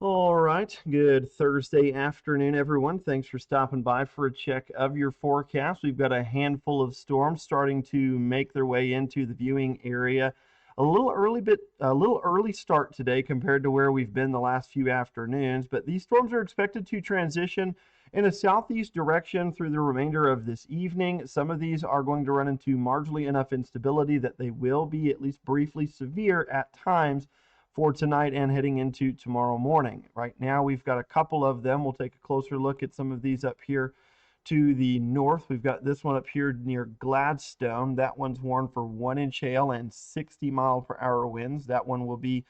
All right, good Thursday afternoon, everyone. Thanks for stopping by for a check of your forecast. We've got a handful of storms starting to make their way into the viewing area. A little early start today compared to where we've been the last few afternoons, but these storms are expected to transition in a southeast direction through the remainder of this evening. Some of these are going to run into marginally enough instability that they will be at least briefly severe at times for tonight and heading into tomorrow morning. Right now, we've got a couple of them. We'll take a closer look at some of these up here to the north. We've got this one up here near Gladstone. That one's warned for 1-inch hail and 60-mile-per-hour winds. That one will be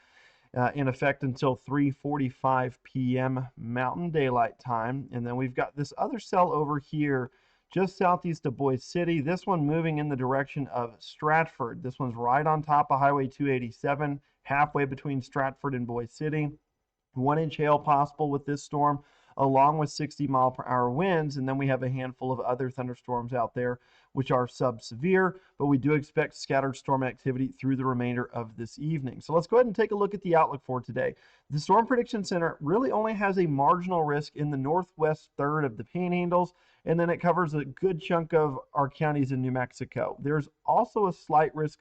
in effect until 3:45 p.m. Mountain Daylight Time. And then we've got this other cell over here just southeast of Boise City. This one moving in the direction of Stratford. This one's right on top of Highway 287, halfway between Stratford and Boise City. 1-inch hail possible with this storm, along with 60-mile-per-hour winds. And then we have a handful of other thunderstorms out there, which are sub-severe, but we do expect scattered storm activity through the remainder of this evening. So let's go ahead and take a look at the outlook for today. The Storm Prediction Center really only has a marginal risk in the northwest third of the panhandles, and then it covers a good chunk of our counties in New Mexico. There's also a slight risk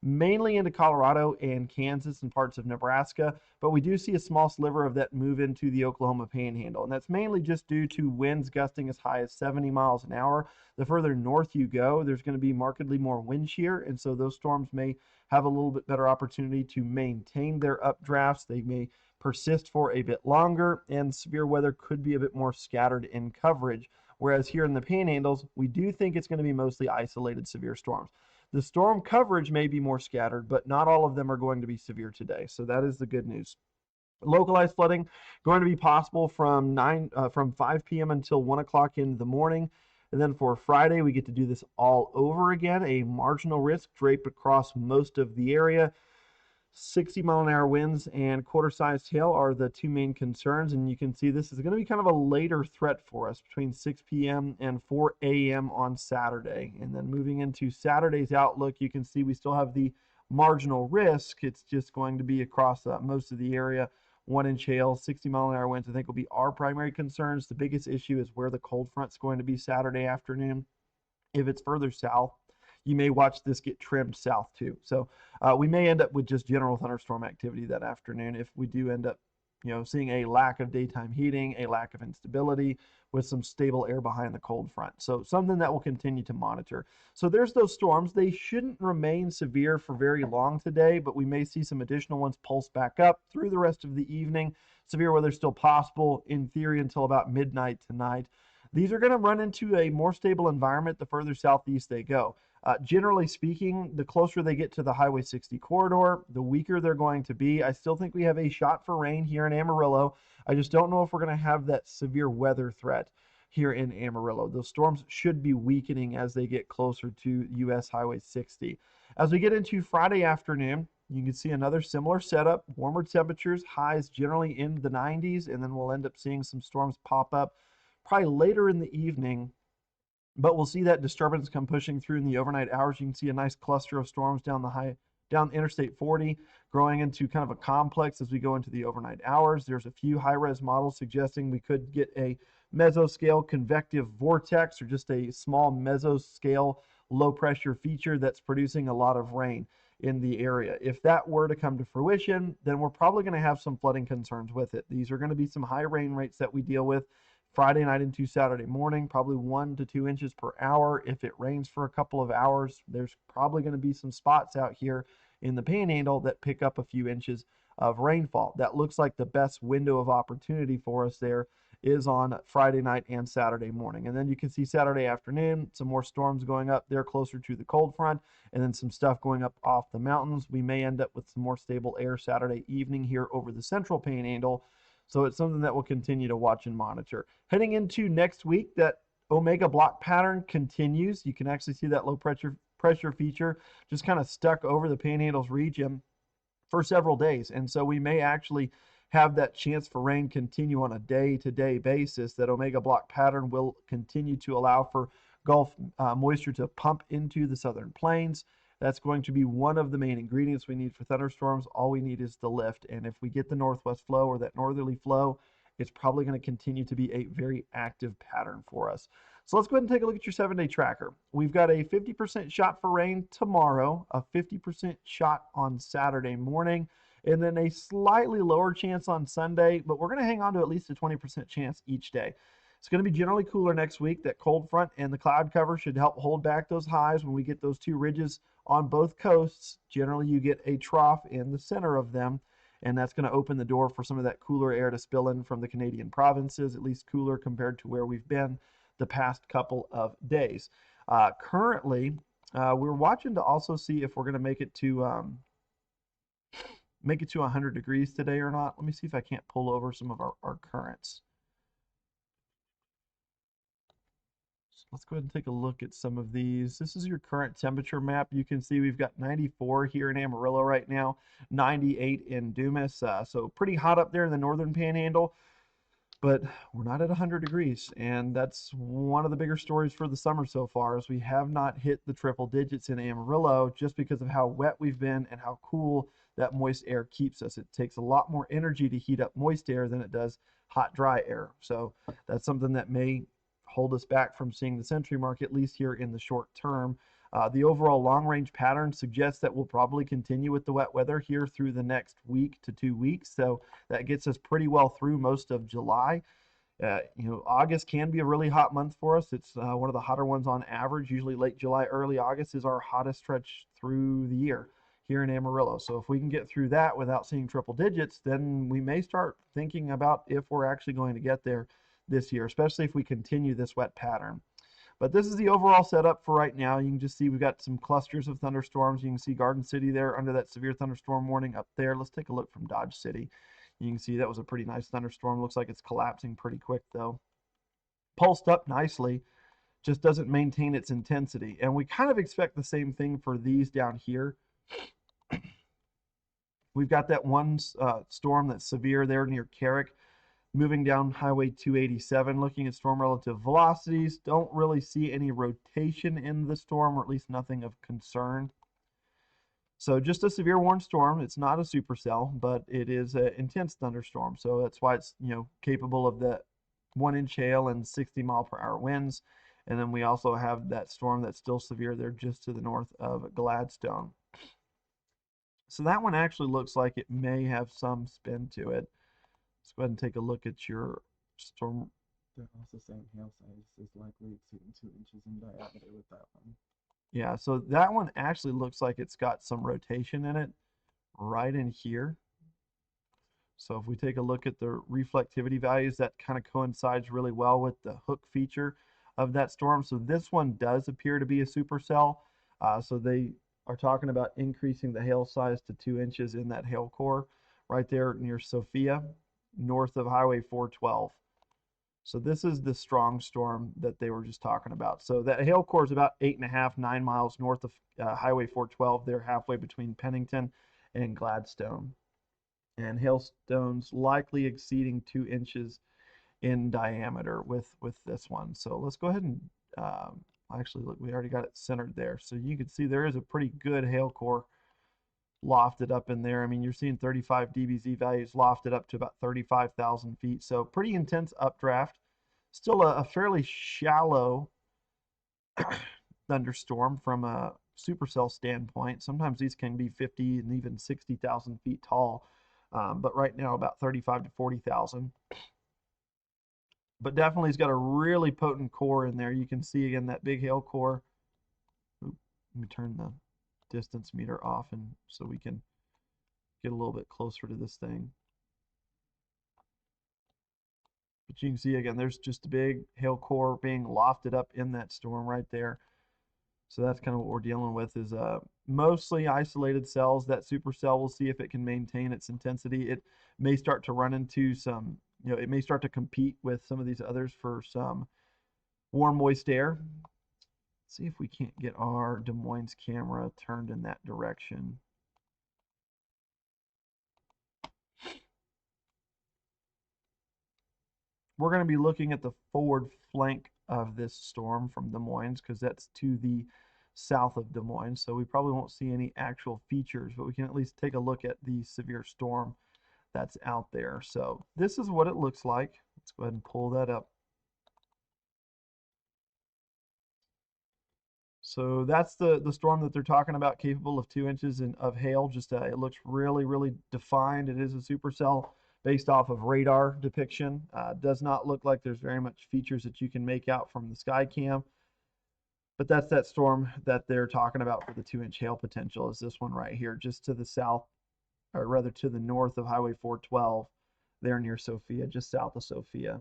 mainly into Colorado and Kansas and parts of Nebraska, but we do see a small sliver of that move into the Oklahoma Panhandle, and that's mainly just due to winds gusting as high as 70 miles an hour. The further north you go, there's going to be markedly more wind shear, and so those storms may have a little bit better opportunity to maintain their updrafts. They may persist for a bit longer, and severe weather could be a bit more scattered in coverage, whereas here in the Panhandles, we do think it's going to be mostly isolated severe storms. The storm coverage may be more scattered, but not all of them are going to be severe today. So that is the good news. Localized flooding going to be possible from 5 p.m. until 1 o'clock in the morning. And then for Friday, we get to do this all over again. A marginal risk draped across most of the area. 60-mile-an-hour winds and quarter-sized hail are the two main concerns, and you can see this is going to be kind of a later threat for us between 6 p.m. and 4 a.m. on Saturday. And then moving into Saturday's outlook, you can see we still have the marginal risk. It's just going to be across most of the area. 1-inch hail, 60-mile-an-hour winds, I think will be our primary concerns. The biggest issue is where the cold front's going to be Saturday afternoon. If it's further south, you may watch this get trimmed south too. So we may end up with just general thunderstorm activity that afternoon if we do end up, seeing a lack of daytime heating, a lack of instability with some stable air behind the cold front. So something that we'll continue to monitor. So there's those storms. They shouldn't remain severe for very long today, but we may see some additional ones pulse back up through the rest of the evening. Severe weather still possible in theory until about midnight tonight. These are going to run into a more stable environment the further southeast they go. Generally speaking, the closer they get to the Highway 60 corridor, the weaker they're going to be. I still think we have a shot for rain here in Amarillo. I just don't know if we're going to have that severe weather threat here in Amarillo. Those storms should be weakening as they get closer to US Highway 60. As we get into Friday afternoon, you can see another similar setup, warmer temperatures, highs generally in the 90s, and then we'll end up seeing some storms pop up probably later in the evening. But we'll see that disturbance come pushing through in the overnight hours. You can see a nice cluster of storms down Interstate 40, growing into kind of a complex as we go into the overnight hours. There's a few high-res models suggesting we could get a mesoscale convective vortex, or just a small mesoscale low-pressure feature that's producing a lot of rain in the area. If that were to come to fruition, then we're probably going to have some flooding concerns with it. These are going to be some high rain rates that we deal with Friday night into Saturday morning, probably 1 to 2 inches per hour. If it rains for a couple of hours, there's probably going to be some spots out here in the Panhandle that pick up a few inches of rainfall. That looks like the best window of opportunity for us there is on Friday night and Saturday morning. And then you can see Saturday afternoon, some more storms going up there closer to the cold front, and then some stuff going up off the mountains. We may end up with some more stable air Saturday evening here over the central Panhandle. So it's something that we'll continue to watch and monitor. Heading into next week, that Omega block pattern continues. You can actually see that low pressure feature just kind of stuck over the Panhandles region for several days. And so we may actually have that chance for rain continue on a day-to-day basis. That Omega block pattern will continue to allow for Gulf moisture to pump into the southern plains. That's going to be one of the main ingredients we need for thunderstorms. All we need is the lift. And if we get the northwest flow or that northerly flow, it's probably going to continue to be a very active pattern for us. So let's go ahead and take a look at your 7-day tracker. We've got a 50% shot for rain tomorrow, a 50% shot on Saturday morning, and then a slightly lower chance on Sunday, but we're going to hang on to at least a 20% chance each day. It's going to be generally cooler next week. That cold front and the cloud cover should help hold back those highs when we get those two ridges on both coasts. Generally, you get a trough in the center of them, and that's going to open the door for some of that cooler air to spill in from the Canadian provinces, at least cooler compared to where we've been the past couple of days. Currently, we're watching to also see if we're going to make it to 100 degrees today or not. Let me see if I can't pull over some of our currents. Let's go ahead and take a look at some of these. This is your current temperature map. You can see we've got 94 here in Amarillo right now, 98 in Dumas. So pretty hot up there in the northern panhandle, but we're not at 100 degrees. And that's one of the bigger stories for the summer so far, is we have not hit the triple digits in Amarillo just because of how wet we've been and how cool that moist air keeps us. It takes a lot more energy to heat up moist air than it does hot, dry air. So that's something that may hold us back from seeing the century mark, at least here in the short term. The overall long range pattern suggests that we'll probably continue with the wet weather here through the next week to 2 weeks. So that gets us pretty well through most of July. August can be a really hot month for us. It's one of the hotter ones on average. Usually late July, early August is our hottest stretch through the year here in Amarillo. So if we can get through that without seeing triple digits, then we may start thinking about if we're actually going to get there this year, especially if we continue this wet pattern. But this is the overall setup for right now. You can just see we've got some clusters of thunderstorms. You can see Garden City there under that severe thunderstorm warning up there. Let's take a look from Dodge City. You can see that was a pretty nice thunderstorm. Looks like it's collapsing pretty quick though. Pulsed up nicely, just doesn't maintain its intensity. And we kind of expect the same thing for these down here. We've got that one storm that's severe there near Carrick, moving down Highway 287, looking at storm relative velocities. Don't really see any rotation in the storm, or at least nothing of concern. So just a severe warning storm. It's not a supercell, but it is an intense thunderstorm. So that's why it's capable of that 1-inch hail and 60-mile-per-hour winds. And then we also have that storm that's still severe there just to the north of Gladstone. So that one actually looks like it may have some spin to it. Let's go ahead and take a look at your storm. They're also saying hail size is likely exceeding 2 inches in diameter with that one. Yeah, so that one actually looks like it's got some rotation in it right in here. So if we take a look at the reflectivity values, that kind of coincides really well with the hook feature of that storm. So this one does appear to be a supercell. So they are talking about increasing the hail size to 2 inches in that hail core right there near Sophia, north of Highway 412. So this is the strong storm that they were just talking about. So that hail core is about 8.5, 9 miles north of Highway 412. They're halfway between Pennington and Gladstone. And hailstones likely exceeding 2 inches in diameter with this one. So let's go ahead and actually look, we already got it centered there. So you can see there is a pretty good hail core lofted up in there. I mean, you're seeing 35 dBz values lofted up to about 35,000 feet. So pretty intense updraft. Still a fairly shallow thunderstorm from a supercell standpoint. Sometimes these can be 50 and even 60,000 feet tall. But right now about 35 to 40,000. But definitely it's got a really potent core in there. You can see again that big hail core. Oop, let me turn the distance meter off and so we can get a little bit closer to this thing. But you can see again, there's just a big hail core being lofted up in that storm right there. So that's kind of what we're dealing with, is mostly isolated cells. That supercell, we'll see if it can maintain its intensity. It may start to run into some, it may start to compete with some of these others for some warm, moist air. Let's see if we can't get our Des Moines camera turned in that direction. We're going to be looking at the forward flank of this storm from Des Moines because that's to the south of Des Moines, so we probably won't see any actual features, but we can at least take a look at the severe storm that's out there. So this is what it looks like. Let's go ahead and pull that up. So that's the storm that they're talking about, capable of 2 inches of hail. Just it looks really, really defined. It is a supercell based off of radar depiction. Does not look like there's very much features that you can make out from the sky cam. But that's that storm that they're talking about for the 2 inch hail potential, is this one right here, just to the south, or rather to the north of Highway 412, there near Sophia, just south of Sophia.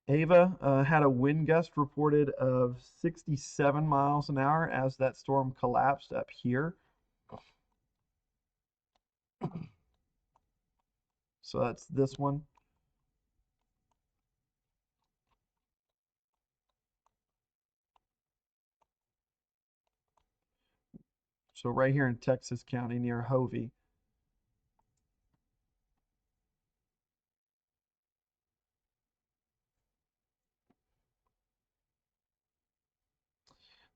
Ava had a wind gust reported of 67 miles an hour as that storm collapsed up here. So that's this one. So right here in Texas County near Hovey.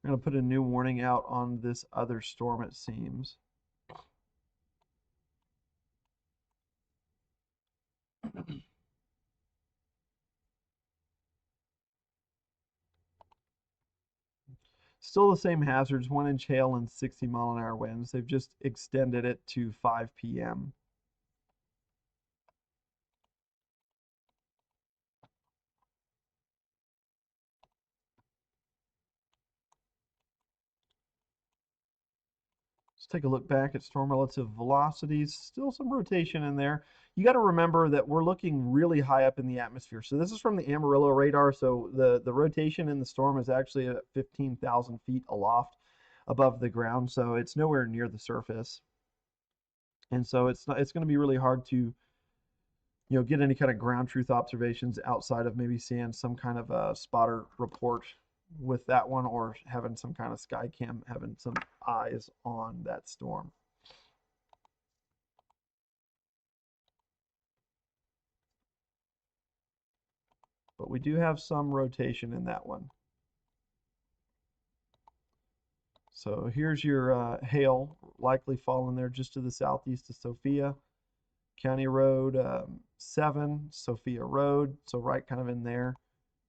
I'm going to put a new warning out on this other storm, it seems. Still the same hazards, 1 inch hail and 60-mile-an-hour winds. They've just extended it to 5 p.m. Let's take a look back at storm relative velocities. Still some rotation in there. You got to remember that we're looking really high up in the atmosphere. So this is from the Amarillo radar. So the rotation in the storm is actually at 15,000 feet aloft above the ground. So it's nowhere near the surface. And so it's going to be really hard to get any kind of ground truth observations outside of maybe seeing some kind of a spotter report with that one, or having some kind of sky cam, having some eyes on that storm. But we do have some rotation in that one. So here's your hail likely falling there just to the southeast of Sophia. County Road 7, Sophia Road, so right kind of in there.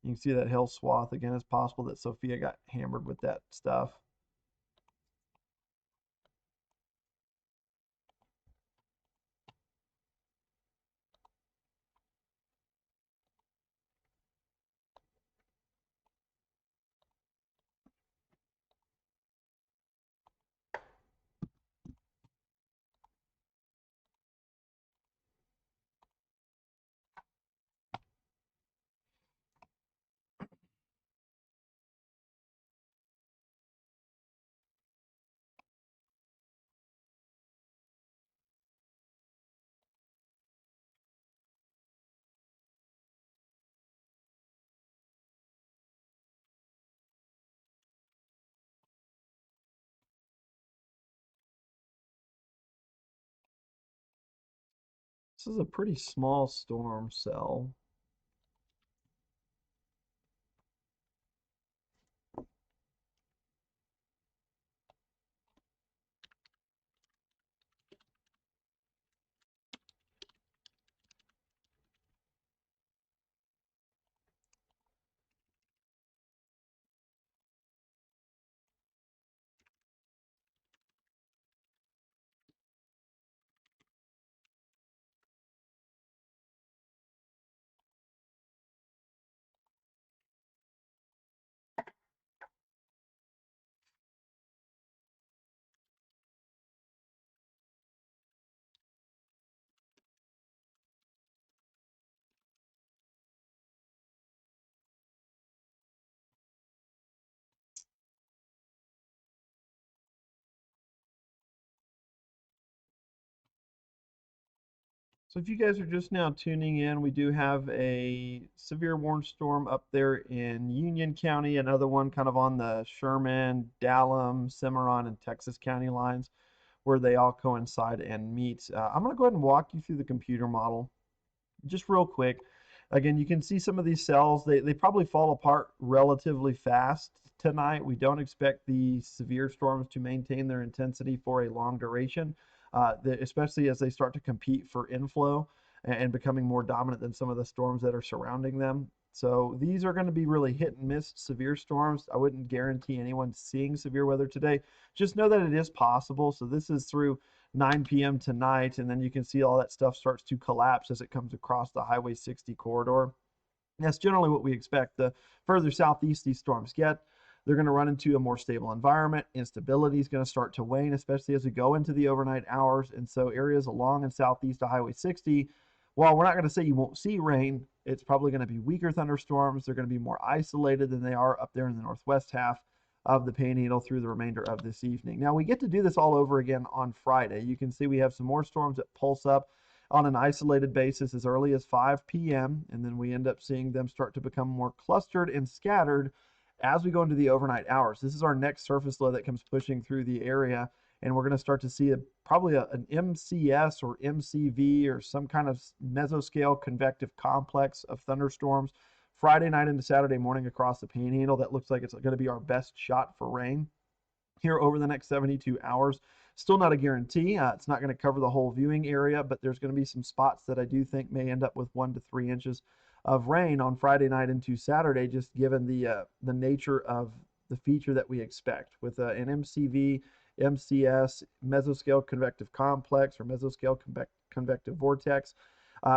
You can see that hail swath. Again, it's possible that Sophia got hammered with that stuff. This is a pretty small storm cell. So if you guys are just now tuning in, we do have a severe warm storm up there in Union County, another one kind of on the Sherman, Dallam, Cimarron, and Texas County lines where they all coincide and meet. I'm going to go ahead and walk you through the computer model just real quick. Again, you can see some of these cells, they probably fall apart relatively fast tonight. We don't expect the severe storms to maintain their intensity for a long duration, especially as they start to compete for inflow and becoming more dominant than some of the storms that are surrounding them. So these are going to be really hit and miss severe storms. I wouldn't guarantee anyone seeing severe weather today. Just know that it is possible. So this is through 9 p.m. tonight, and then you can see all that stuff starts to collapse as it comes across the Highway 60 corridor. That's generally what we expect. The further southeast these storms get, they're going to run into a more stable environment. Instability is going to start to wane, especially as we go into the overnight hours. And so areas along and southeast of Highway 60, while we're not going to say you won't see rain, it's probably going to be weaker thunderstorms. They're going to be more isolated than they are up there in the northwest half of the Panhandle through the remainder of this evening. Now we get to do this all over again on Friday. You can see we have some more storms that pulse up on an isolated basis as early as 5 p.m. and then we end up seeing them start to become more clustered and scattered as we go into the overnight hours. This is our next surface low that comes pushing through the area, and we're going to start to see probably an MCS or MCV or some kind of mesoscale convective complex of thunderstorms Friday night into Saturday morning across the Panhandle. That looks like it's going to be our best shot for rain here over the next 72 hours. Still not a guarantee. It's not going to cover the whole viewing area, but there's going to be some spots that I do think may end up with 1 to 3 inches of rain on Friday night into Saturday, just given the nature of the feature that we expect with an MCV, MCS, mesoscale convective complex, or mesoscale convective vortex.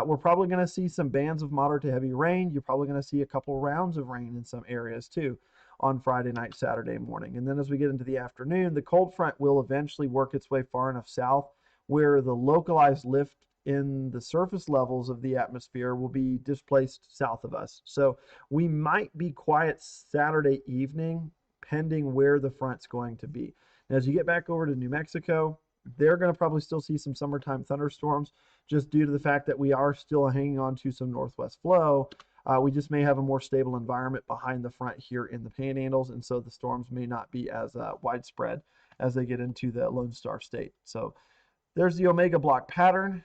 We're probably going to see some bands of moderate to heavy rain. You're probably going to see a couple rounds of rain in some areas too on Friday night, Saturday morning. And then as we get into the afternoon, the cold front will eventually work its way far enough south where the localized lift in the surface levels of the atmosphere will be displaced south of us. So we might be quiet Saturday evening, pending where the front's going to be. Now, as you get back over to New Mexico, they're going to probably still see some summertime thunderstorms just due to the fact that we are still hanging on to some northwest flow. We just may have a more stable environment behind the front here in the panhandles, and so the storms may not be as widespread as they get into the Lone Star State. So there's the Omega block pattern.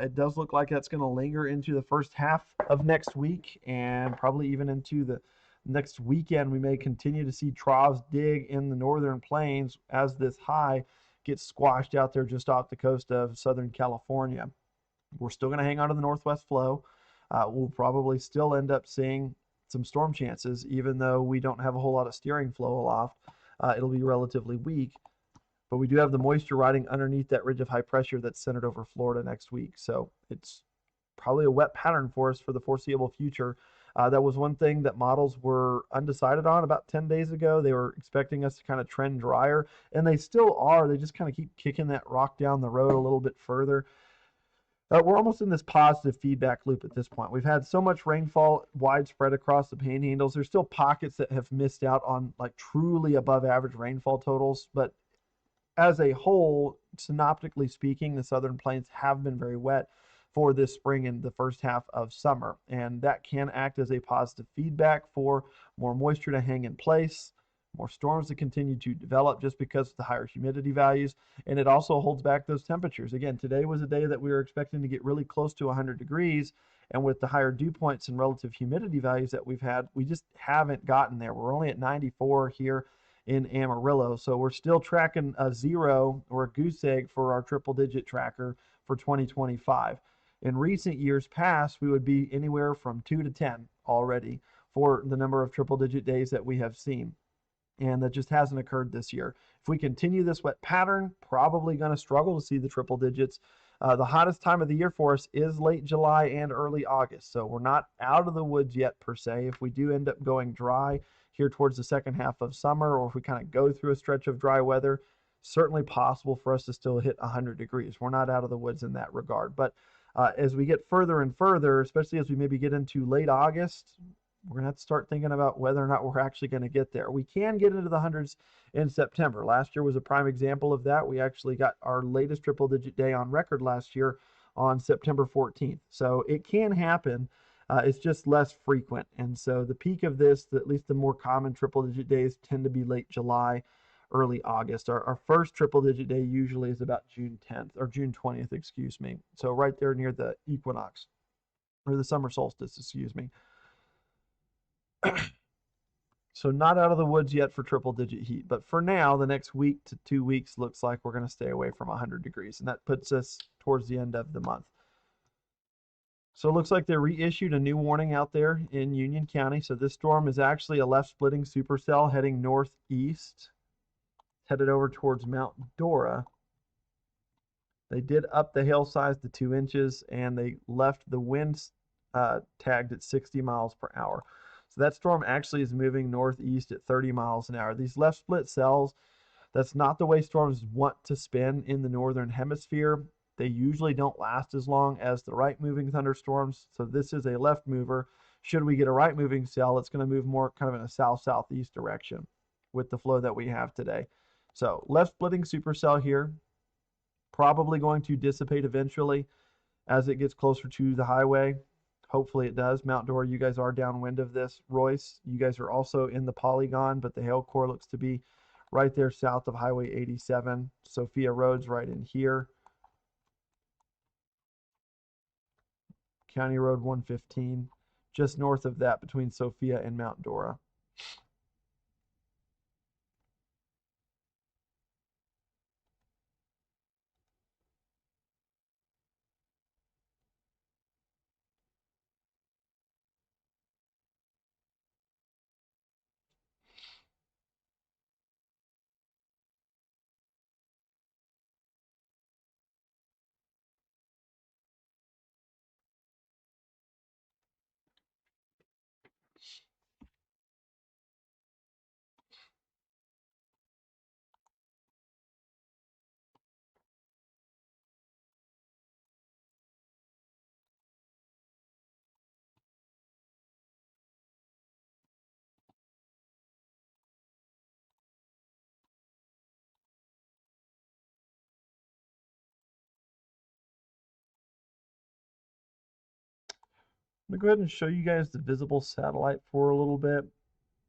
It does look like that's going to linger into the first half of next week and probably even into the next weekend. We may continue to see troughs dig in the northern plains as this high gets squashed out there just off the coast of Southern California. We're still going to hang on to the northwest flow. We'll probably still end up seeing some storm chances, even though we don't have a whole lot of steering flow aloft. It'll be relatively weak. But we do have the moisture riding underneath that ridge of high pressure that's centered over Florida next week. So it's probably a wet pattern for us for the foreseeable future. That was one thing that models were undecided on about 10 days ago. They were expecting us to kind of trend drier, and they still are. They just kind of keep kicking that rock down the road a little bit further. We're almost in this positive feedback loop at this point. We've had so much rainfall widespread across the panhandles. There's still pockets that have missed out on like truly above average rainfall totals, but as a whole, synoptically speaking, the southern plains have been very wet for this spring and the first half of summer. And that can act as a positive feedback for more moisture to hang in place, more storms to continue to develop just because of the higher humidity values. And it also holds back those temperatures. Again, today was a day that we were expecting to get really close to 100 degrees. And with the higher dew points and relative humidity values that we've had, we just haven't gotten there. We're only at 94 here in Amarillo. So we're still tracking a 0 or a goose egg for our triple digit tracker for 2025. In recent years past, we would be anywhere from 2 to 10 already for the number of triple digit days that we have seen. And that just hasn't occurred this year. If we continue this wet pattern, probably going to struggle to see the triple digits. The hottest time of the year for us is late July and early August. So we're not out of the woods yet per se. If we do end up going dry here towards the second half of summer, or if we kind of go through a stretch of dry weather, certainly possible for us to still hit 100 degrees. We're not out of the woods in that regard. But as we get further and further, especially as we maybe get into late August, we're going to have to start thinking about whether or not we're actually going to get there. We can get into the hundreds in September. Last year was a prime example of that. We actually got our latest triple digit day on record last year on September 14th. So it can happen. It's just less frequent. And so the peak of this, at least the more common triple digit days, tend to be late July, early August. Our first triple digit day usually is about June 10th or June 20th, excuse me. So right there near the equinox. or the summer solstice, excuse me. So not out of the woods yet for triple digit heat, but for now, the next week to 2 weeks looks like we're going to stay away from 100 degrees, and that puts us towards the end of the month. So it looks like they reissued a new warning out there in Union County. So this storm is actually a left splitting supercell heading northeast, headed over towards Mount Dora. They did up the hail size to 2 inches, and they left the winds tagged at 60 miles per hour. So that storm actually is moving northeast at 30 miles an hour. These left split cells, that's not the way storms want to spin in the northern hemisphere. They usually don't last as long as the right moving thunderstorms. So this is a left mover. Should we get a right moving cell, it's going to move more kind of in a south southeast direction with the flow that we have today. So left splitting supercell here, probably going to dissipate eventually as it gets closer to the highway. Hopefully it does. Mount Dora, you guys are downwind of this. Royce, you guys are also in the polygon, but the hail core looks to be right there south of Highway 87. Sophia Road's right in here. County Road 115, just north of that between Sophia and Mount Dora. I'm going to go ahead and show you guys the visible satellite for a little bit,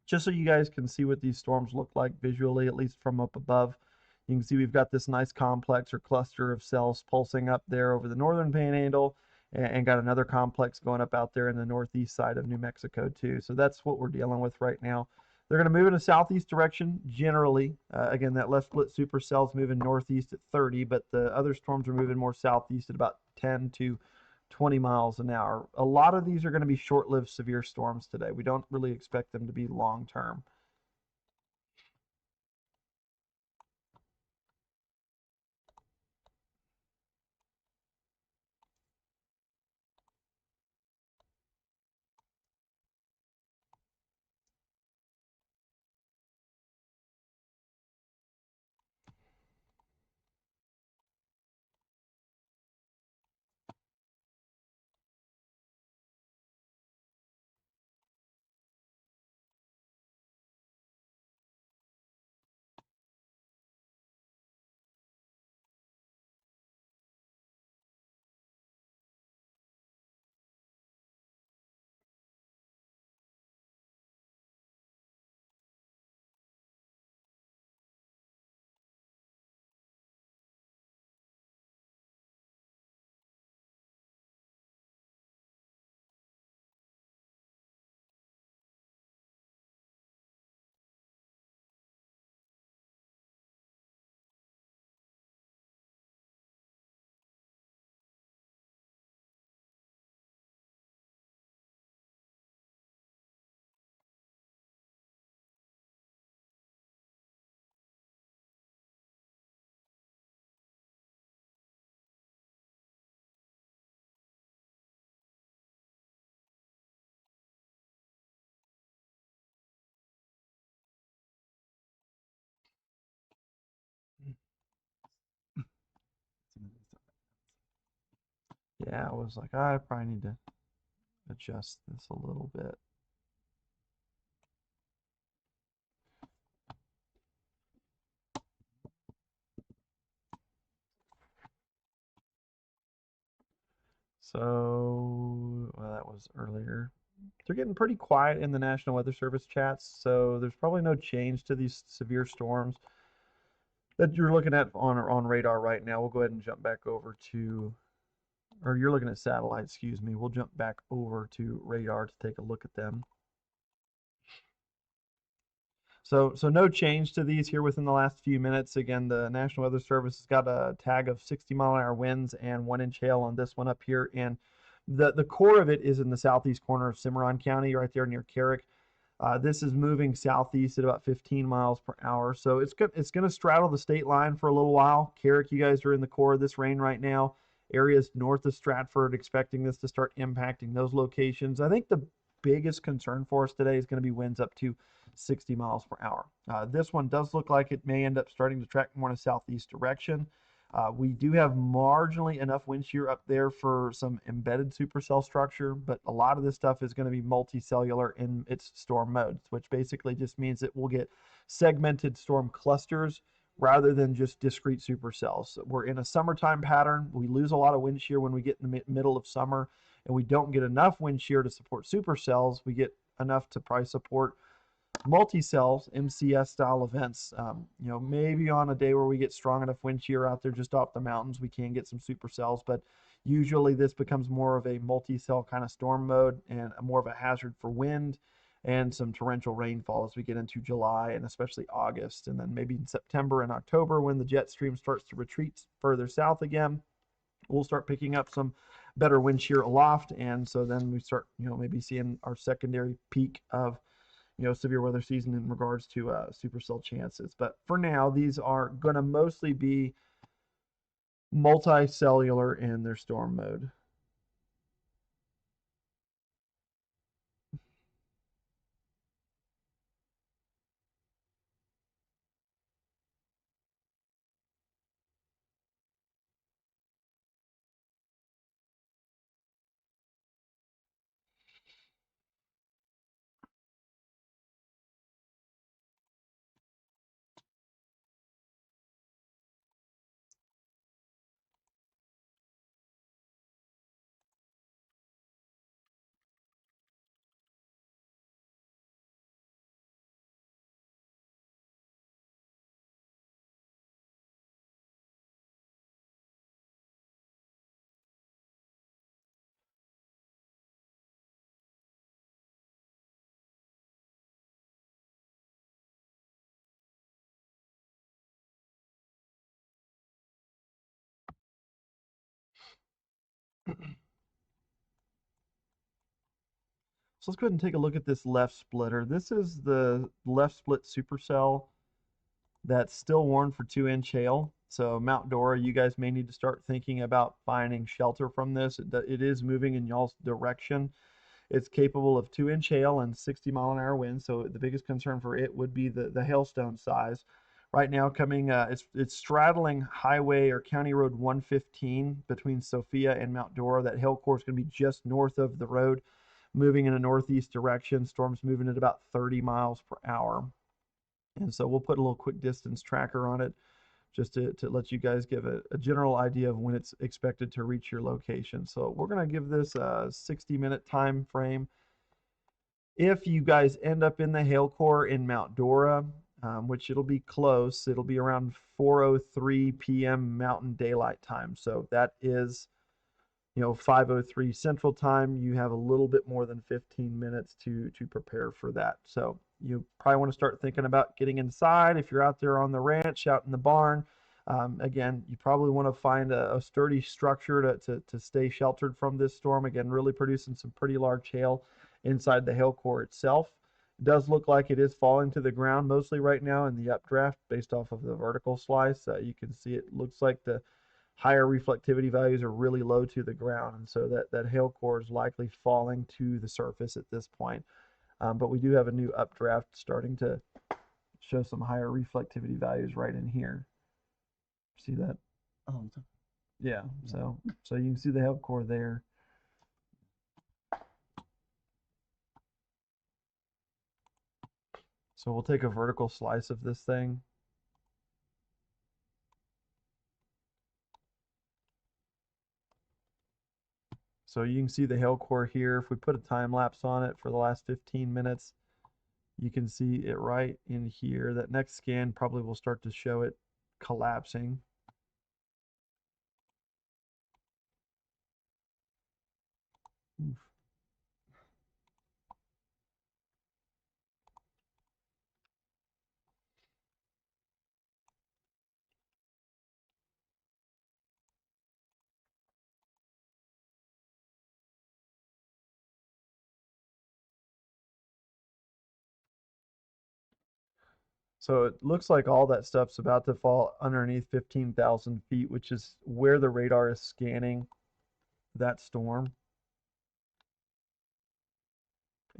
just so you guys can see what these storms look like visually, at least from up above. You can see we've got this nice complex or cluster of cells pulsing up there over the northern panhandle, and got another complex going up out there in the northeast side of New Mexico too. So that's what we're dealing with right now. They're going to move in a southeast direction generally. Again, that left split supercell is moving northeast at 30, but the other storms are moving more southeast at about 10 to 20 miles an hour. A lot of these are going to be short-lived severe storms today. We don't really expect them to be long-term. Yeah, I was like, I probably need to adjust this a little bit. So, well, that was earlier. They're getting pretty quiet in the National Weather Service chats, so there's probably no change to these severe storms that you're looking at on radar right now. We'll go ahead and jump back over to or you're looking at satellite, excuse me. We'll jump back over to radar to take a look at them. So no change to these here within the last few minutes. Again, the National Weather Service has got a tag of 60-mile-an-hour winds and 1-inch hail on this one up here. And the core of it is in the southeast corner of Cimarron County, right there near Carrick. This is moving southeast at about 15 miles per hour. So it's going to straddle the state line for a little while. Carrick, you guys are in the core of this rain right now. Areas north of Stratford expecting this to start impacting those locations. I think the biggest concern for us today is going to be winds up to 60 miles per hour. This one does look like it may end up starting to track more in a southeast direction. We do have marginally enough wind shear up there for some embedded supercell structure, but a lot of this stuff is going to be multicellular in its storm modes, which basically just means that we'll get segmented storm clusters rather than just discrete supercells. So we're in a summertime pattern. We lose a lot of wind shear when we get in the middle of summer, and we don't get enough wind shear to support supercells. We get enough to probably support multi-cells, MCS style events. Maybe on a day where we get strong enough wind shear out there just off the mountains, we can get some supercells, but usually this becomes more of a multi-cell kind of storm mode and more of a hazard for wind and some torrential rainfall as we get into July and especially August. And then maybe in September and October, when the jet stream starts to retreat further south again, we'll start picking up some better wind shear aloft. And so then we start, maybe seeing our secondary peak of severe weather season in regards to supercell chances. But for now, these are going to mostly be multicellular in their storm mode. So let's go ahead and take a look at this left splitter. This is the left split supercell that's still warned for 2-inch hail. So Mount Dora, you guys may need to start thinking about finding shelter from this. It is moving in y'all's direction. It's capable of 2-inch hail and 60-mile-an-hour winds. So the biggest concern for it would be the hailstone size. Right now, coming, it's straddling Highway or County Road 115 between Sophia and Mount Dora. That hail core is going to be just north of the road, moving in a northeast direction. Storm's moving at about 30 miles per hour. And so we'll put a little quick distance tracker on it just to let you guys give a general idea of when it's expected to reach your location. So we're going to give this a 60-minute time frame. If you guys end up in the hail core in Mount Dora, which it'll be close, it'll be around 4:03 p.m. Mountain Daylight Time. So that is 5:03 Central Time. You have a little bit more than 15 minutes to prepare for that. So you probably want to start thinking about getting inside. If you're out there on the ranch, out in the barn, again, you probably want to find a sturdy structure to stay sheltered from this storm. Again, really producing some pretty large hail inside the hail core itself. It does look like it is falling to the ground mostly right now in the updraft based off of the vertical slice. You can see it looks like the higher reflectivity values are really low to the ground, and so that hail core is likely falling to the surface at this point. But we do have a new updraft starting to show some higher reflectivity values right in here. See that? Oh, Yeah. So you can see the hail core there. So we'll take a vertical slice of this thing. So you can see the hail core here. If we put a time lapse on it for the last 15 minutes, you can see it right in here. That next scan probably will start to show it collapsing. So it looks like all that stuff's about to fall underneath 15,000 feet, which is where the radar is scanning that storm.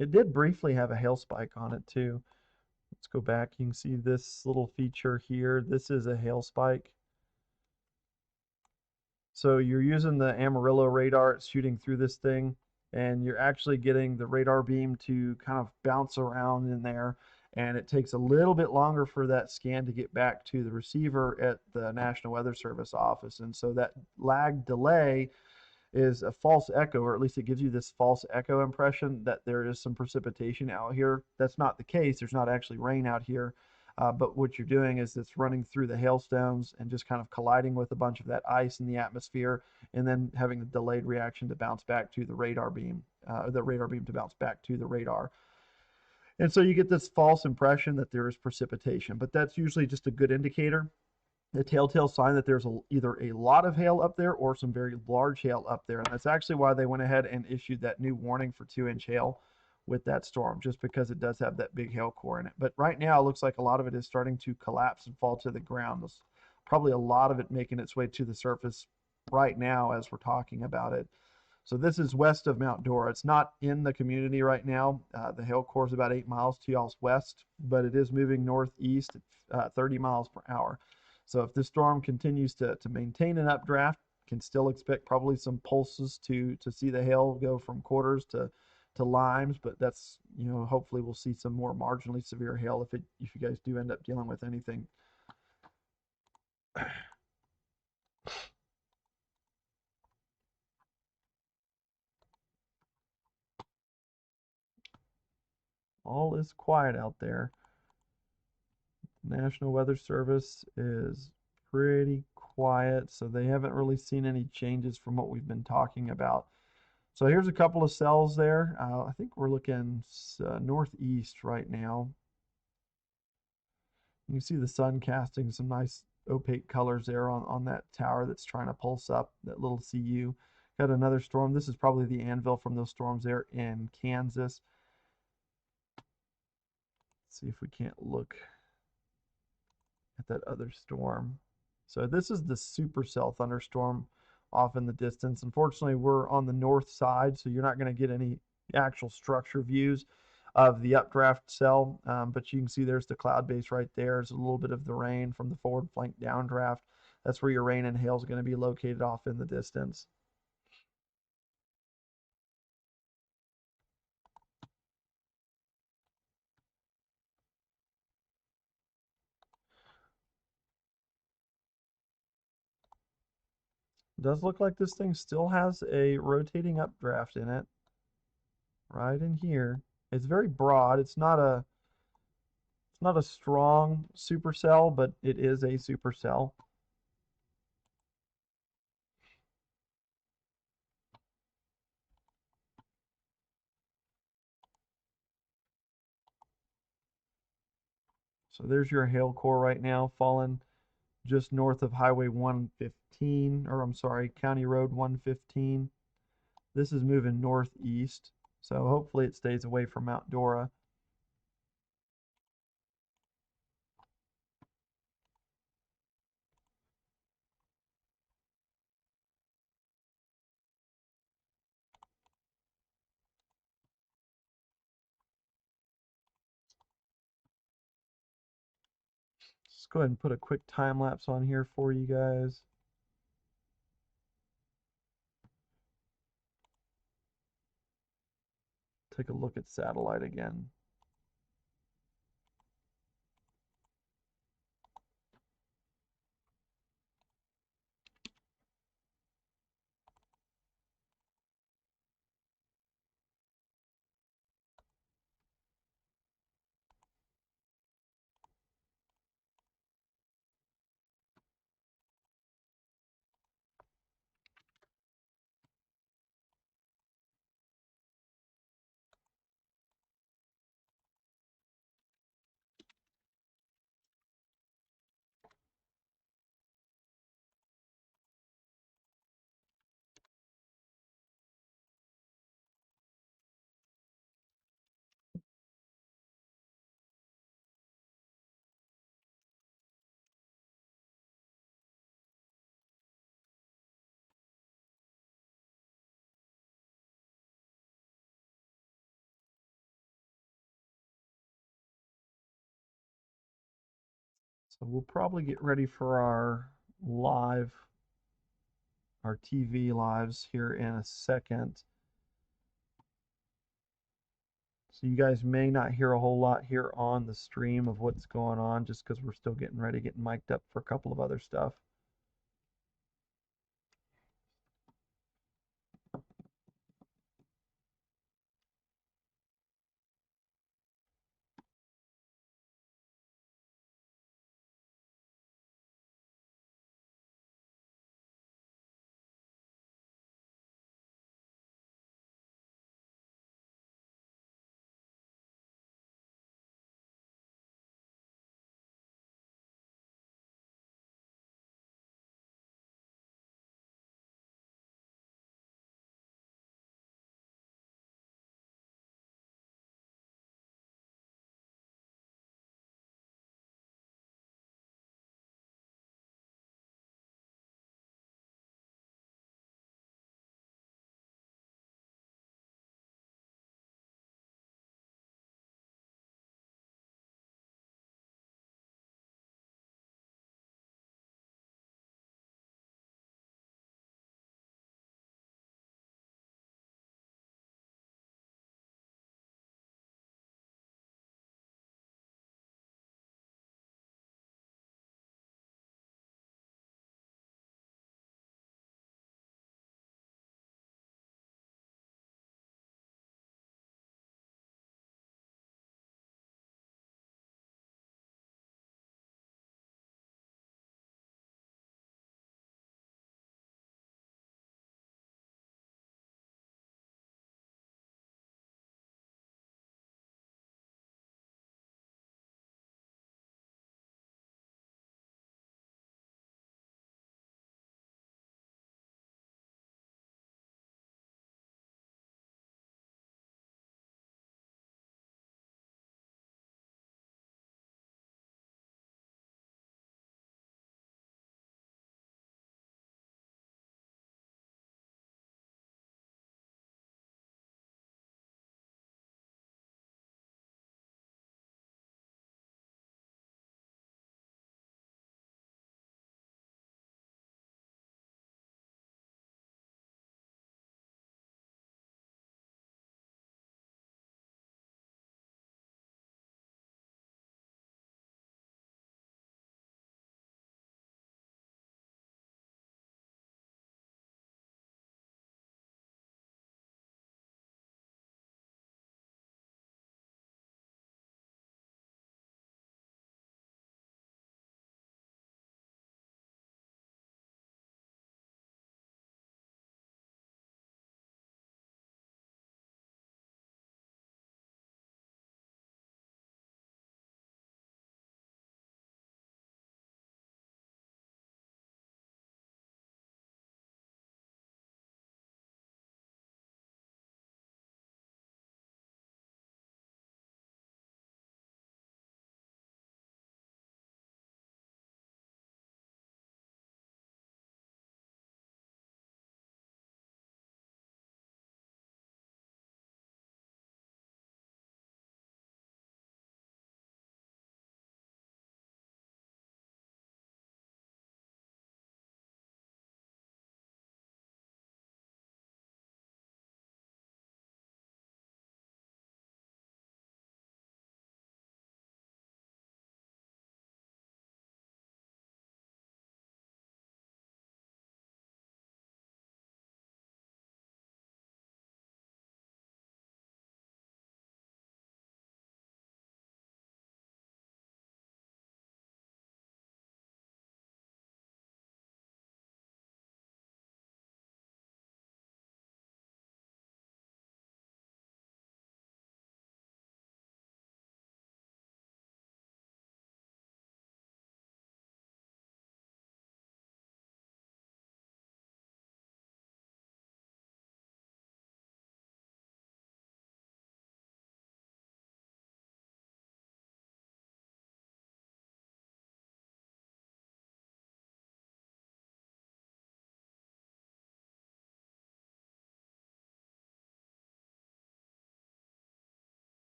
It did briefly have a hail spike on it too. Let's go back. You can see this little feature here. This is a hail spike. So you're using the Amarillo radar, it's shooting through this thing, and you're actually getting the radar beam to kind of bounce around in there. And it takes a little bit longer for that scan to get back to the receiver at the National Weather Service office. And so that lag delay is a false echo, or at least it gives you this false echo impression that there is some precipitation out here. That's not the case. There's not actually rain out here. But what you're doing is it's running through the hailstones and just kind of colliding with a bunch of that ice in the atmosphere, and then having the delayed reaction to bounce back to the radar beam to bounce back to the radar. And so you get this false impression that there is precipitation, but that's usually just a good indicator, a telltale sign that there's either a lot of hail up there or some very large hail up there. And that's actually why they went ahead and issued that new warning for 2-inch hail with that storm, just because it does have that big hail core in it. But right now, it looks like a lot of it is starting to collapse and fall to the ground. There's probably a lot of it making its way to the surface right now as we're talking about it. So this is west of Mount Dora. It's not in the community right now. The hail core is about 8 miles, 2 miles west, but it is moving northeast at 30 miles per hour. So if this storm continues to maintain an updraft, can still expect probably some pulses to see the hail go from quarters to limes, but that's, hopefully we'll see some more marginally severe hail if you guys do end up dealing with anything. All is quiet out there. National Weather Service is pretty quiet, so they haven't really seen any changes from what we've been talking about. So here's a couple of cells there. I think we're looking northeast right now. You can see the sun casting some nice opaque colors there on that tower that's trying to pulse up, that little CU. Got another storm. This is probably the anvil from those storms there in Kansas. Let's see if we can't look at that other storm. So this is the supercell thunderstorm off in the distance. Unfortunately, we're on the north side, so you're not going to get any actual structure views of the updraft cell, but you can see there's the cloud base right there. There's a little bit of the rain from the forward flank downdraft. That's where your rain and hail is going to be located off in the distance. It does look like this thing still has a rotating updraft in it, right in here. It's very broad. It's not a strong supercell, but it is a supercell. So there's your hail core right now, falling just north of Highway 115, or I'm sorry, County Road 115. This is moving northeast, so hopefully it stays away from Mount Dora. Let's go ahead and put a quick time lapse on here for you guys. Take a look at satellite again. So we'll probably get ready for our TV lives here in a second. So you guys may not hear a whole lot here on the stream of what's going on just because we're still getting ready, getting mic'd up for a couple of other stuff.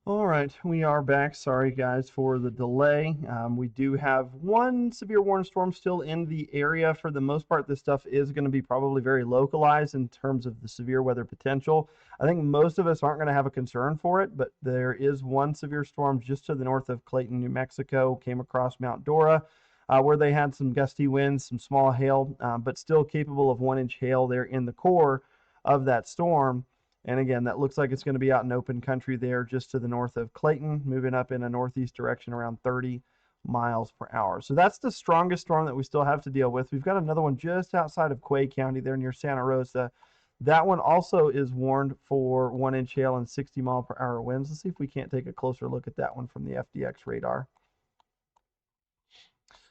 All right, we are back. Sorry, guys, for the delay. We do have one severe warning storm still in the area. For the most part, this stuff is going to be probably very localized in terms of the severe weather potential. I think most of us aren't going to have a concern for it, but there is one severe storm just to the north of Clayton, New Mexico, came across Mount Dora, where they had some gusty winds, some small hail, but still capable of 1 inch hail there in the core of that storm. And again, that looks like it's going to be out in open country there just to the north of Clayton, moving up in a northeast direction around 30 miles per hour. So that's the strongest storm that we still have to deal with. We've got another one just outside of Quay County there near Santa Rosa. That one also is warned for 1 inch hail and 60-mile-per-hour winds. Let's see if we can't take a closer look at that one from the FDX radar.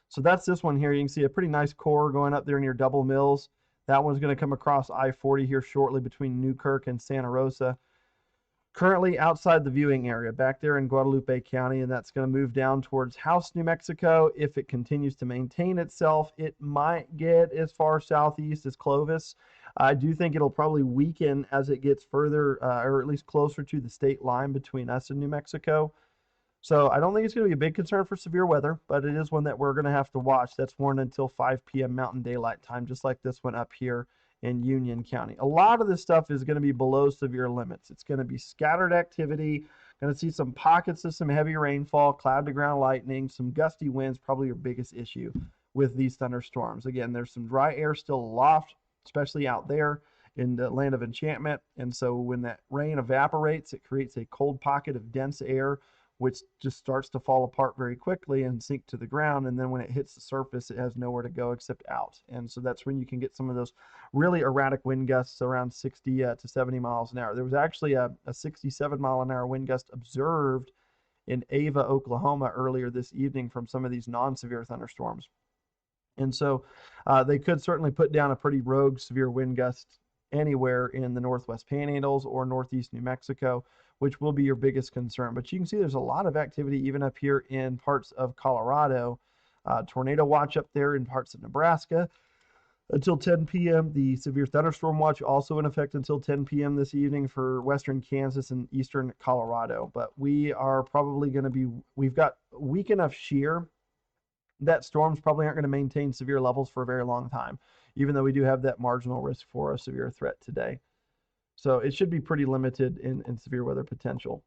So that's this one here. You can see a pretty nice core going up there near Double Mills. That one's going to come across I-40 here shortly between Newkirk and Santa Rosa. Currently outside the viewing area back there in Guadalupe County, and that's going to move down towards House, New Mexico. If it continues to maintain itself, it might get as far southeast as Clovis. I do think it'll probably weaken as it gets further, or at least closer to the state line between us and New Mexico. So I don't think it's going to be a big concern for severe weather, but it is one that we're going to have to watch. That's warned until 5 p.m. Mountain Daylight Time, just like this one up here in Union County. A lot of this stuff is going to be below severe limits. It's going to be scattered activity. Going to see some pockets of some heavy rainfall, cloud to ground lightning, some gusty winds, probably your biggest issue with these thunderstorms. Again, there's some dry air still aloft, especially out there in the land of enchantment. And so when that rain evaporates, it creates a cold pocket of dense air which just starts to fall apart very quickly and sink to the ground. And then when it hits the surface, it has nowhere to go except out. And so that's when you can get some of those really erratic wind gusts around 60 to 70 miles an hour. There was actually a 67-mile-an-hour wind gust observed in Ava, Oklahoma earlier this evening from some of these non-severe thunderstorms. And so they could certainly put down a pretty rogue severe wind gust anywhere in the northwest panhandles or northeast New Mexico, which will be your biggest concern. But you can see there's a lot of activity even up here in parts of Colorado. Tornado watch up there in parts of Nebraska until 10 p.m. The severe thunderstorm watch also in effect until 10 p.m. this evening for western Kansas and eastern Colorado. But we are probably going to be, we've got weak enough shear that storms probably aren't going to maintain severe levels for a very long time, even though we do have that marginal risk for a severe threat today. So it should be pretty limited in severe weather potential.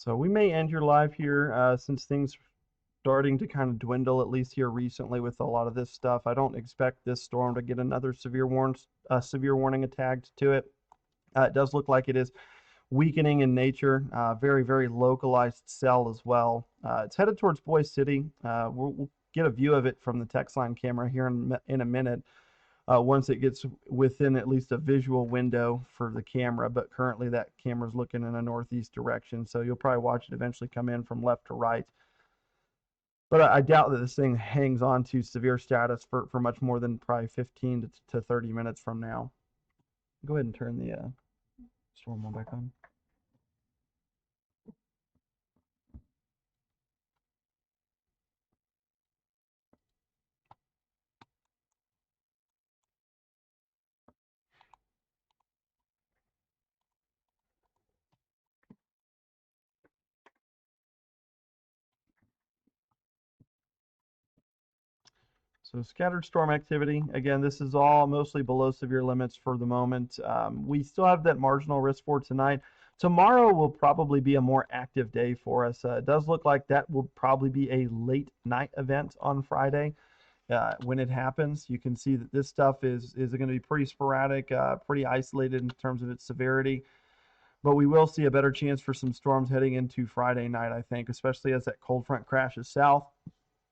So we may end your live here since things starting to kind of dwindle, at least here recently with a lot of this stuff. I don't expect this storm to get another severe warning attached to it. It does look like it is weakening in nature, very, very localized cell as well. It's headed towards Boise City. We'll get a view of it from the text line camera here in a minute once it gets within at least a visual window for the camera. But currently that camera's looking in a northeast direction, so you'll probably watch it eventually come in from left to right. But I doubt that this thing hangs on to severe status for much more than probably 15 to 30 minutes from now. Go ahead and turn the storm on back on. So scattered storm activity. Again, this is all mostly below severe limits for the moment. We still have that marginal risk for tonight. Tomorrow will probably be a more active day for us. It does look like that will probably be a late night event on Friday. When it happens, you can see that this stuff is going to be pretty sporadic, pretty isolated in terms of its severity. But we will see a better chance for some storms heading into Friday night, I think, especially as that cold front crashes south.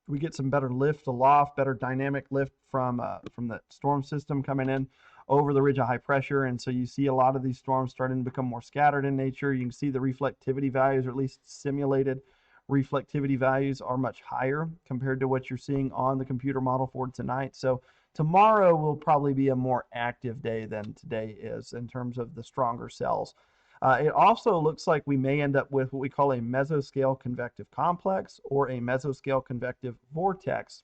We get some better lift aloft, better dynamic lift from the storm system coming in over the ridge of high pressure, and so you see a lot of these storms starting to become more scattered in nature. You can see the reflectivity values, or at least simulated reflectivity values, are much higher compared to what you're seeing on the computer model for tonight. So tomorrow will probably be a more active day than today is in terms of the stronger cells. It also looks like we may end up with what we call a mesoscale convective complex or a mesoscale convective vortex,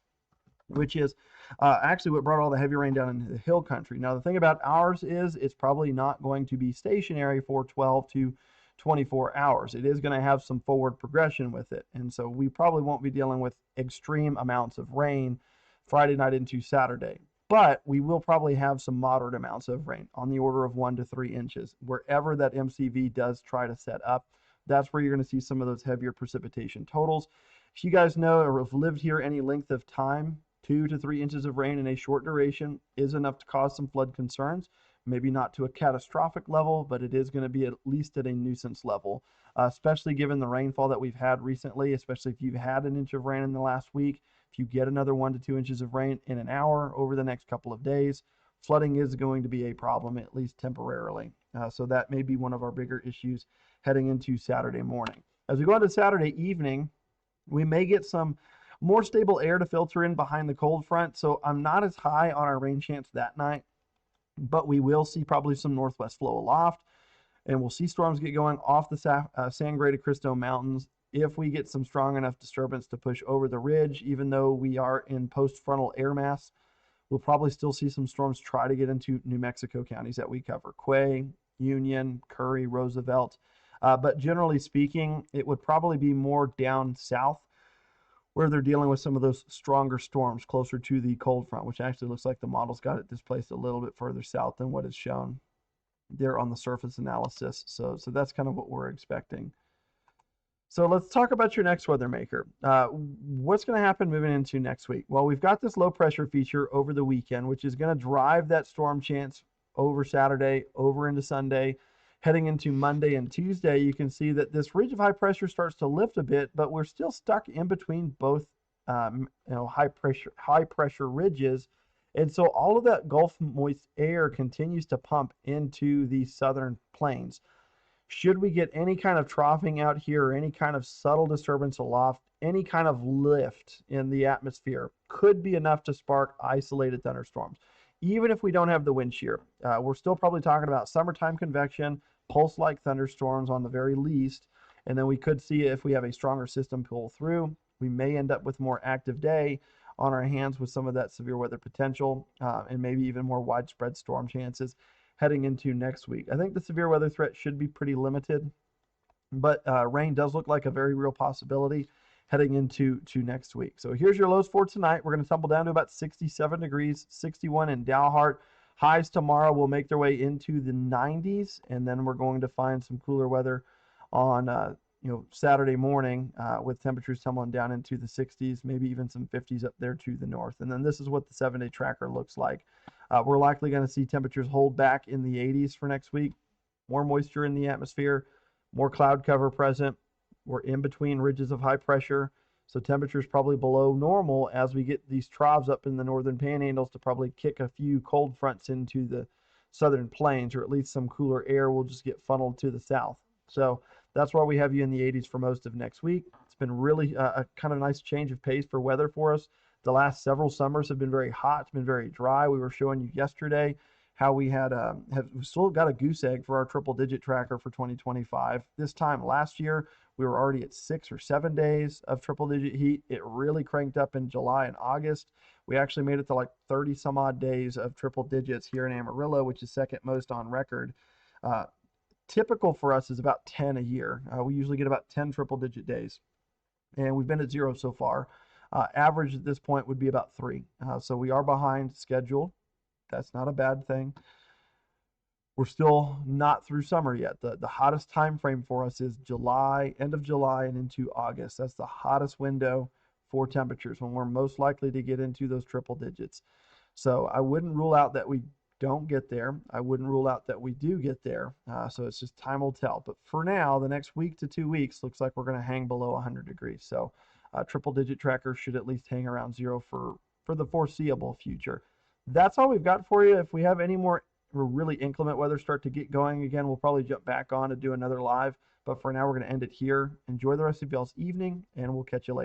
which is actually what brought all the heavy rain down into the hill country. Now, the thing about ours is it's probably not going to be stationary for 12 to 24 hours. It is going to have some forward progression with it. And so we probably won't be dealing with extreme amounts of rain Friday night into Saturday. But we will probably have some moderate amounts of rain on the order of 1 to 3 inches. Wherever that MCV does try to set up, that's where you're going to see some of those heavier precipitation totals. If you guys know or have lived here any length of time, 2 to 3 inches of rain in a short duration is enough to cause some flood concerns. Maybe not to a catastrophic level, but it is going to be at least at a nuisance level, especially given the rainfall that we've had recently, especially if you've had an inch of rain in the last week. If you get another 1 to 2 inches of rain in an hour over the next couple of days, flooding is going to be a problem, at least temporarily. So that may be one of our bigger issues heading into Saturday morning. As we go into Saturday evening, we may get some more stable air to filter in behind the cold front. So I'm not as high on our rain chance that night, but we will see probably some northwest flow aloft, and we'll see storms get going off the Sangre de Cristo Mountains if we get some strong enough disturbance to push over the ridge. Even though we are in post-frontal air mass, we'll probably still see some storms try to get into New Mexico counties that we cover: Quay, Union, Curry, Roosevelt. But generally speaking, it would probably be more down south where they're dealing with some of those stronger storms closer to the cold front, which actually looks like the model's got it displaced a little bit further south than what is shown there on the surface analysis. So that's kind of what we're expecting. So let's talk about your next weather maker. What's going to happen moving into next week? Well, we've got this low pressure feature over the weekend, which is going to drive that storm chance over Saturday, over into Sunday. Heading into Monday and Tuesday, you can see that this ridge of high pressure starts to lift a bit, but we're still stuck in between both high pressure ridges. And so all of that Gulf moist air continues to pump into the southern plains. Should we get any kind of troughing out here or any kind of subtle disturbance aloft, any kind of lift in the atmosphere could be enough to spark isolated thunderstorms. Even if we don't have the wind shear, we're still probably talking about summertime convection, pulse-like thunderstorms on the very least, and then we could see if we have a stronger system pull through, we may end up with a more active day on our hands with some of that severe weather potential and maybe even more widespread storm chances heading into next week. I think the severe weather threat should be pretty limited, but rain does look like a very real possibility heading into next week. So here's your lows for tonight. We're going to tumble down to about 67 degrees, 61 in Dalhart. Highs tomorrow will make their way into the 90s, and then we're going to find some cooler weather on Saturday morning with temperatures tumbling down into the 60s, maybe even some 50s up there to the north. And then this is what the 7-day tracker looks like. We're likely going to see temperatures hold back in the 80s for next week. More moisture in the atmosphere, more cloud cover present. We're in between ridges of high pressure. So temperatures probably below normal as we get these troughs up in the northern panhandles to probably kick a few cold fronts into the southern plains, or at least some cooler air will just get funneled to the south. So that's why we have you in the 80s for most of next week. It's been really a kind of nice change of pace for weather for us. The last several summers have been very hot. It's been very dry. We were showing you yesterday how we have still got a goose egg for our triple digit tracker for 2025. This time last year, we were already at 6 or 7 days of triple digit heat. It really cranked up in July and August. We actually made it to like 30 some odd days of triple digits here in Amarillo, which is second most on record. Typical for us is about 10 a year. We usually get about 10 triple digit days, and we've been at 0 so far. Average at this point would be about 3. So we are behind schedule. That's not a bad thing. We're still not through summer yet. The hottest time frame for us is July, end of July and into August. That's the hottest window for temperatures when we're most likely to get into those triple digits. So I wouldn't rule out that we don't get there. I wouldn't rule out that we do get there. So it's just time will tell. But for now, the next week to 2 weeks looks like we're going to hang below 100 degrees. So triple digit tracker should at least hang around 0 for the foreseeable future. That's all we've got for you. If we have any more really inclement weather start to get going again, we'll probably jump back on to do another live. But for now, we're going to end it here. Enjoy the rest of y'all's evening, and we'll catch you later.